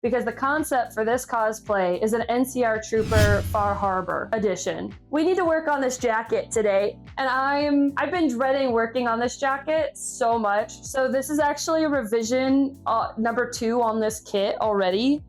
because the concept for this cosplay is an NCR Trooper Far Harbor edition. We need to work on this jacket today, and I've been dreading working on this jacket so much. So this is actually a revision number 2 on this kit already,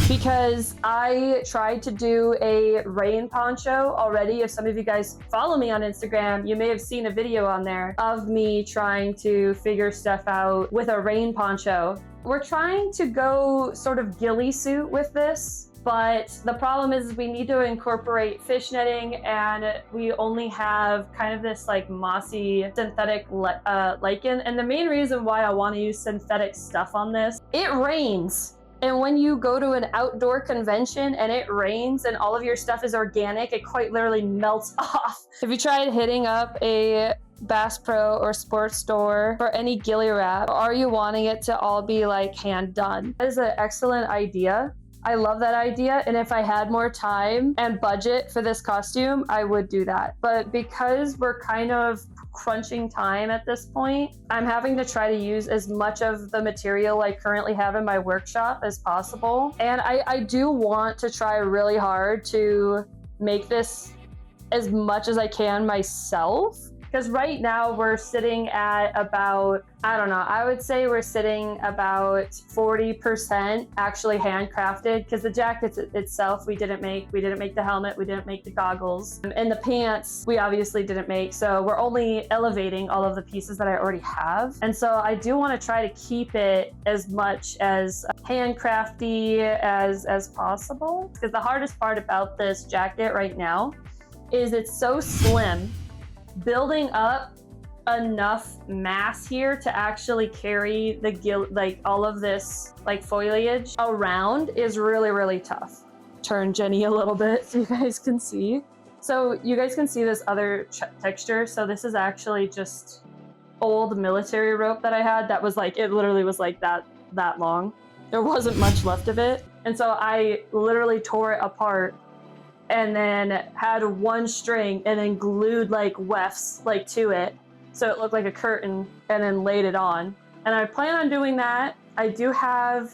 because I tried to do a rain poncho already. If some of you guys follow me on Instagram, you may have seen a video on there of me trying to figure stuff out with a rain poncho. We're trying to go sort of ghillie suit with this, but the problem is we need to incorporate fish netting, and we only have kind of this like mossy synthetic lichen. And the main reason why I want to use synthetic stuff on this, it rains. And when you go to an outdoor convention and it rains and all of your stuff is organic, it quite literally melts off. If you tried hitting up a Bass Pro or sports store for any ghillie wrap, are you wanting it to all be like hand done? That is an excellent idea. I love that idea, and if I had more time and budget for this costume, I would do that. But because we're kind of crunching time at this point, I'm having to try to use as much of the material I currently have in my workshop as possible. And I do want to try really hard to make this as much as I can myself. Because right now we're sitting at about, I don't know, I would say we're sitting about 40% actually handcrafted, because the jacket itself we didn't make the helmet, we didn't make the goggles, and the pants we obviously didn't make. So we're only elevating all of the pieces that I already have. And so I do want to try to keep it as much as handcrafty as possible, because the hardest part about this jacket right now is it's so slim. Building up enough mass here to actually carry the all of this like foliage around is really, really tough. Turn Jenny a little bit so you guys can see. So you guys can see this other texture. So this is actually just old military rope that I had that was like, it literally was like that long. There wasn't much left of it. And so I literally tore it apart and then had one string and then glued like wefts like to it so it looked like a curtain, and then laid it on. And I plan on doing that. I do have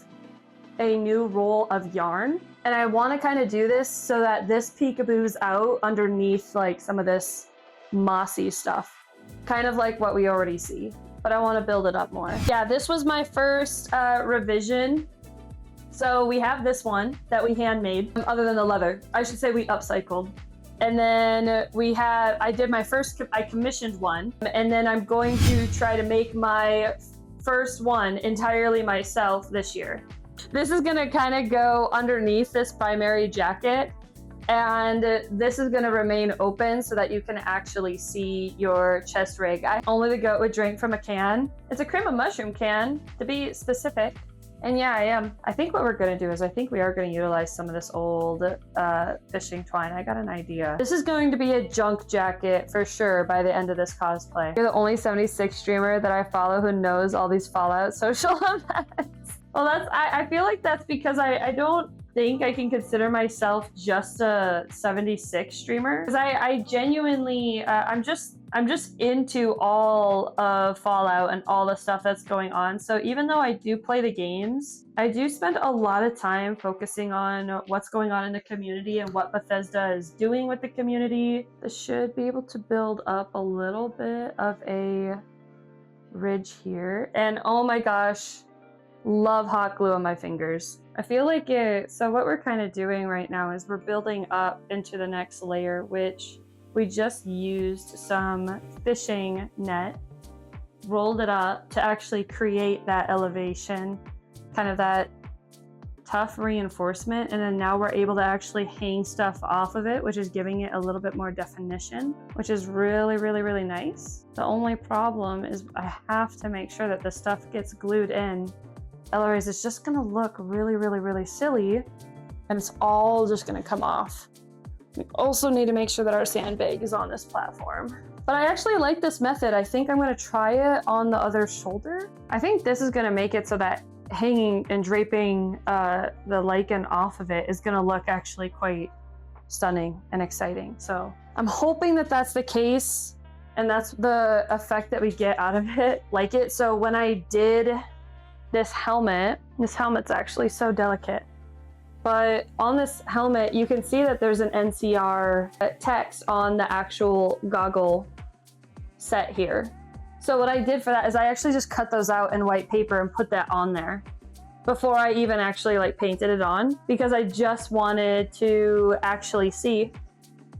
a new roll of yarn, and I want to kind of do this so that this peekaboos out underneath like some of this mossy stuff, kind of like what we already see, but I want to build it up more. Yeah, this was my first revision. So we have this one that we handmade, other than the leather. I should say we upcycled. And then I commissioned one, and then I'm going to try to make my first one entirely myself this year. This is gonna kind of go underneath this primary jacket, and this is gonna remain open so that you can actually see your chest rig. Only the goat would drink from a can. It's a cream of mushroom can, to be specific. And yeah, I think what we're gonna do is I think we are gonna utilize some of this old fishing twine. I got an idea. This is going to be a junk jacket for sure by the end of this cosplay. You're the only 76 streamer that I follow who knows all these Fallout social events. Well, I feel like that's because I don't think I can consider myself just a 76 streamer, because I genuinely I'm just into all of Fallout and all the stuff that's going on. So even though I do play the games, I do spend a lot of time focusing on what's going on in the community and what Bethesda is doing with the community. This should be able to build up a little bit of a ridge here. And oh my gosh, love hot glue on my fingers. I feel like so what we're kind of doing right now is we're building up into the next layer, which we just used some fishing net, rolled it up to actually create that elevation, kind of that tough reinforcement. And then now we're able to actually hang stuff off of it, which is giving it a little bit more definition, which is really, really, really nice. The only problem is I have to make sure that the stuff gets glued in. Otherwise, it's just gonna look really, really, really silly, and it's all just gonna come off. We also need to make sure that our sandbag is on this platform. But I actually like this method. I think I'm gonna try it on the other shoulder. I think this is gonna make it so that hanging and draping the lichen off of it is gonna look actually quite stunning and exciting. So I'm hoping that that's the case, and that's the effect that we get out of it. So when I did this helmet. This helmet's actually so delicate. But on this helmet, you can see that there's an NCR text on the actual goggle set here. So what I did for that is I actually just cut those out in white paper and put that on there before I even actually like painted it on, because I just wanted to actually see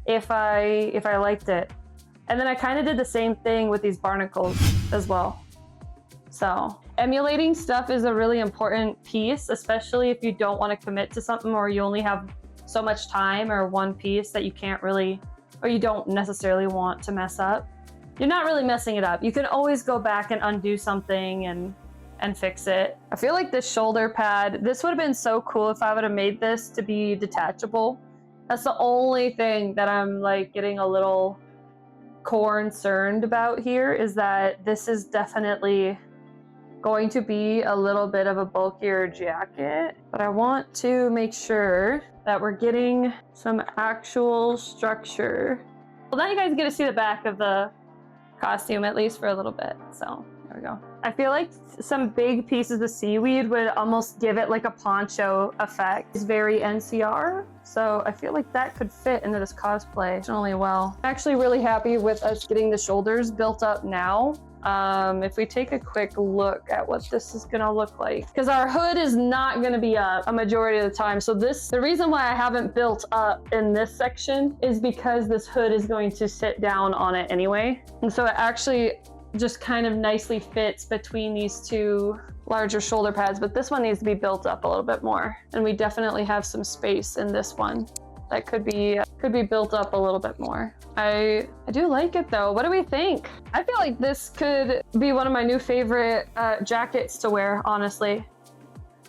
if I liked it. And then I kind of did the same thing with these barnacles as well. So emulating stuff is a really important piece, especially if you don't want to commit to something or you only have so much time or one piece that you can't really, or you don't necessarily want to mess up. You're not really messing it up. You can always go back and undo something and fix it. I feel like this shoulder pad, this would have been so cool if I would have made this to be detachable. That's the only thing that I'm like getting a little concerned about here, is that this is definitely going to be a little bit of a bulkier jacket, but I want to make sure that we're getting some actual structure. Well, now you guys get to see the back of the costume, at least for a little bit. So there we go. I feel like some big pieces of seaweed would almost give it like a poncho effect. It's very NCR, so I feel like that could fit into this cosplay extremely well. I'm actually really happy with us getting the shoulders built up now. If we take a quick look at what this is gonna look like, because our hood is not gonna be up a majority of the time. So the reason why I haven't built up in this section is because this hood is going to sit down on it anyway. And so it actually just kind of nicely fits between these two larger shoulder pads, but this one needs to be built up a little bit more. And we definitely have some space in this one that could be built up a little bit more. I do like it though. What do we think? I feel like this could be one of my new favorite jackets to wear, honestly.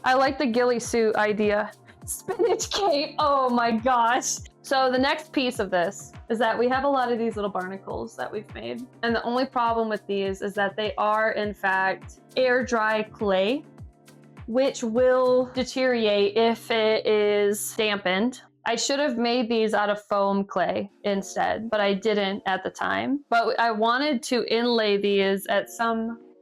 I like the ghillie suit idea. Spinach cape, oh my gosh. So the next piece of this is that we have a lot of these little barnacles that we've made. And the only problem with these is that they are in fact air dry clay, which will deteriorate if it is dampened. I should have made these out of foam clay instead, but I didn't at the time. But I wanted to inlay these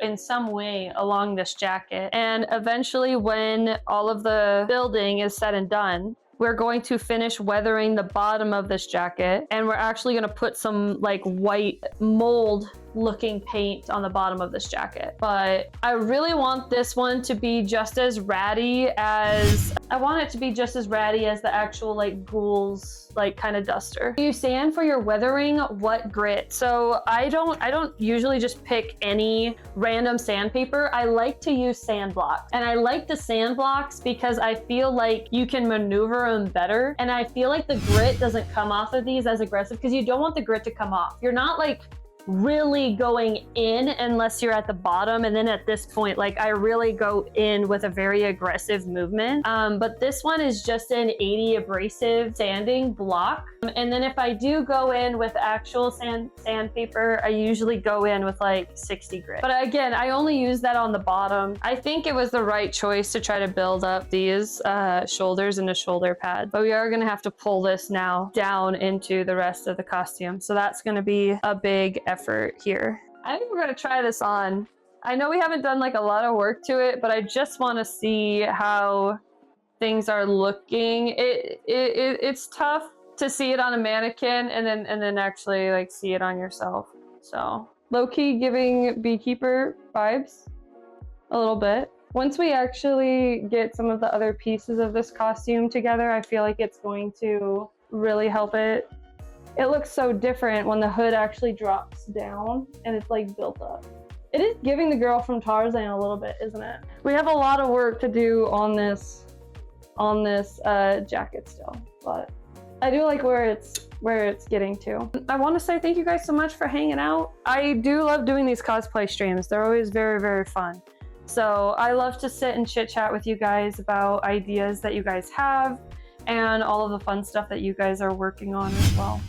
in some way along this jacket. And eventually when all of the building is said and done, we're going to finish weathering the bottom of this jacket, and we're actually going to put some like white mold looking paint on the bottom of this jacket. But I really want this one to be just as ratty as the actual like ghouls like kind of duster. You sand for your weathering, what grit? So I don't usually just pick any random sandpaper. I like to use sand blocks, and I like the sand blocks because I feel like you can maneuver them better, and I feel like the grit doesn't come off of these as aggressive, because you don't want the grit to come off. You're not like really going in unless you're at the bottom, and then at this point like I really go in with a very aggressive movement. But this one is just an 80 abrasive sanding block, and then if I do go in with actual sandpaper, I usually go in with like 60 grit. But again, I only use that on the bottom. I think it was the right choice to try to build up these shoulders and the shoulder pad, but we are going to have to pull this now down into the rest of the costume, so that's going to be a big effort here. I think we're going to try this on. I know we haven't done like a lot of work to it, but I just want to see how things are looking. It's tough to see it on a mannequin and then actually like see it on yourself. So low-key giving beekeeper vibes a little bit. Once we actually get some of the other pieces of this costume together, I feel like it's going to really help it. It looks so different when the hood actually drops down and it's like built up. It is giving the girl from Tarzan a little bit, isn't it? We have a lot of work to do on this jacket still, but I do like where it's getting to. I want to say thank you guys so much for hanging out. I do love doing these cosplay streams. They're always very, very fun. So I love to sit and chit chat with you guys about ideas that you guys have and all of the fun stuff that you guys are working on as well.